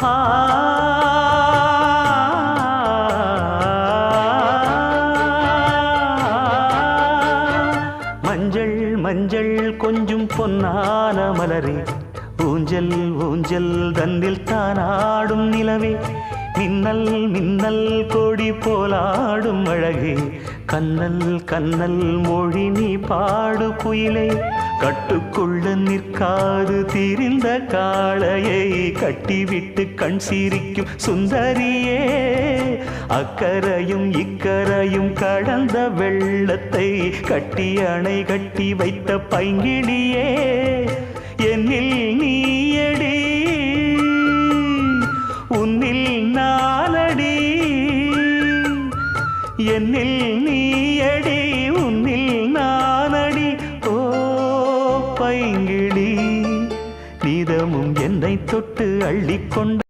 ஆ மஞ்சள் மஞ்சள் கொஞ்சம் பொன்னான மலரே, ஊஞ்சல் ஊஞ்சல் தன்னில் தானாடும் நிலவே, மின்னல் மின்னல் கொடி போலாடும் அழகே, கண்ணல் கண்ணல் மொழி நீ பாடு குயிலே, கட்டுக்குள்ள நிற்காது திரிந்த காளையை கட்டிவிட்டு கண் சிரிக்கும் சுந்தரியே, அக்கரையும் இக்கரையும் கடந்த வெள்ளத்தை கட்டி அணை கட்டி வைத்த பைங்கிளியே, என்னில் நீயடி உன்னில் நானடி, என்னில் நீயடி உன்னில் நானடி. ஓ பைங்கிளி, நீதமும் என்னை தொட்டு அள்ளிக்கொண்ட